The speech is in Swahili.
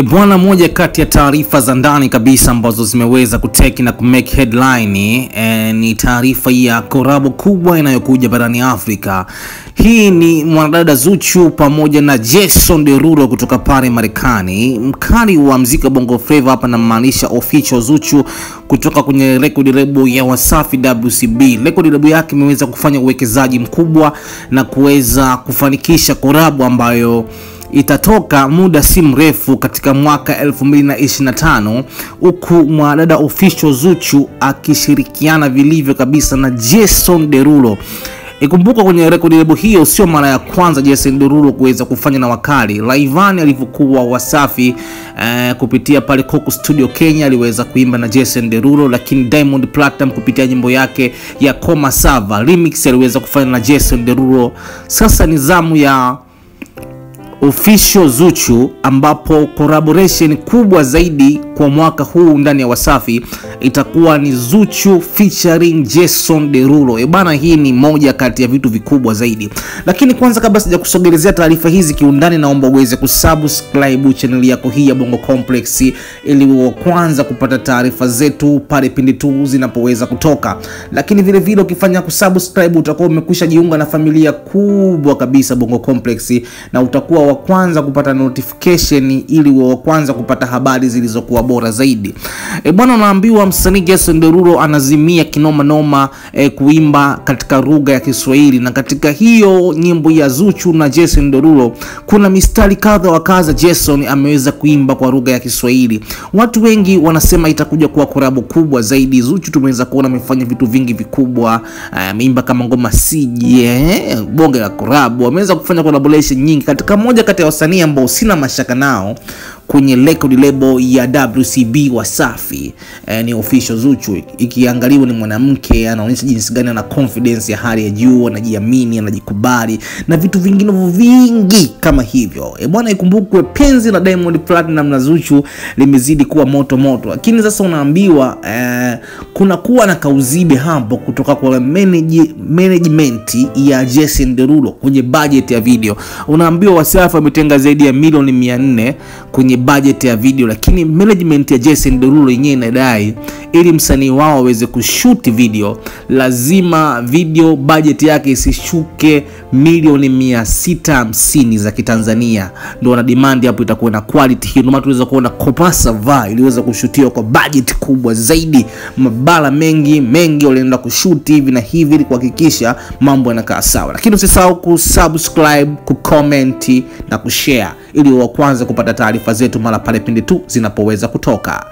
Bwana, moja kati ya taarifa za ndani kabisa ambazo zimeweza kuteki na kumake headline ni taarifa ya korabo kubwa inayokuja barani Afrika. Hii ni mwanadada Zuchu pamoja na Jason Derulo kutoka pale Marekani. Mkali wa muziki Bongo Flava hapa na maanisha official Zuchu kutoka kwenye record label ya Wasafi WCB. Record label yake imeweza kufanya uwekezaji mkubwa na kuweza kufanikisha korabo ambayo itatoka muda si mrefu katika mwaka 2025, huku mwanadada official Zuchu akishirikiana vilivyo kabisa na Jason Derulo. Ikumbuka kwenye record label hiyo sio mara ya kwanza Jason Derulo kuweza kufanya na wakali. Rayvanny alivyokuwa Wasafi kupitia pale Coco Studio Kenya aliweza kuimba na Jason Derulo, lakini Diamond Platinum kupitia nyimbo yake ya Koma Sava remix aliweza kufanya na Jason Derulo. Sasa ni zamu ya official Zuchu ambapo collaboration kubwa zaidi kwa mwaka huu ndani ya Wasafi itakuwa ni Zuchu featuring Jason Derulo. Bana, hii ni moja kati ya vitu vikubwa zaidi. Lakini kwanza kabla sija kusogelezea taarifa hizi kiundani, naomba uweze kusubscribe channel yako hii ya Bongo Complex ili uwe kwanza kupata taarifa zetu pale pindi tu zinapoweza kutoka. Lakini vile vile ukifanya kusubscribe utakuwa umekwisha jiunga na familia kubwa kabisa Bongo Complex na utakuwa wa kwanza kupata notification ili uwe kwanza kupata habari zilizokuwa bora zaidi. Bwana, unaambiwa msanii Jason Derulo anazimia kinoma noma kuimba katika lugha ya Kiswahili, na katika hiyo nyimbo ya Zuchu na Jason Derulo kuna mistari kadha wa kadha Jason ameweza kuimba kwa lugha ya Kiswahili. Watu wengi wanasema itakuja kuwa collab kubwa zaidi. Zuchu tumeweza kuona amefanya vitu vingi vikubwa, ameimba kama ngoma sije bonge la collab, ameweza kufanya collaboration nyingi katika moja kati ya wasanii ambao sina mashaka nao kwenye record label ya WCB Wasafi. Ni official Zuchu. Ikiangaliwa ni mwanamke, anaonyesha jinsi gani ana confidence ya hali ya juu, anajiamini, anajikubali na vitu vingine vingi kama hivyo. Bwana, ikumbukwe penzi la Diamond Platinum na Zuchu limezidi kuwa moto moto. Lakini sasa unaambiwa kuna kuwa na kauzibe hapo kutoka kwa management ya Jason Derulo kwenye budget ya video. Unaambiwa Wasafi wametenga zaidi ya milioni 400 kwenye budget ya video, lakini management ya Jason Derulo yenyewe inadai ili msanii wao aweze kushoot video lazima video budget yake isishuke milioni 650 za Kitanzania. Ndio wana demand hapo itakuwa na quality hiyo. Ndio tunaweza kuona Koma Sava iliweza kushutiwa kwa budget kubwa zaidi, mabala mengi walienda kushoot hivi na hivi ili kuhakikisha mambo yanakaa sawa. Lakini usisahau kusubscribe, kucomment na kushare ili uwe kwanza kupata taarifa zetu mara pale pindi tu zinapoweza kutoka.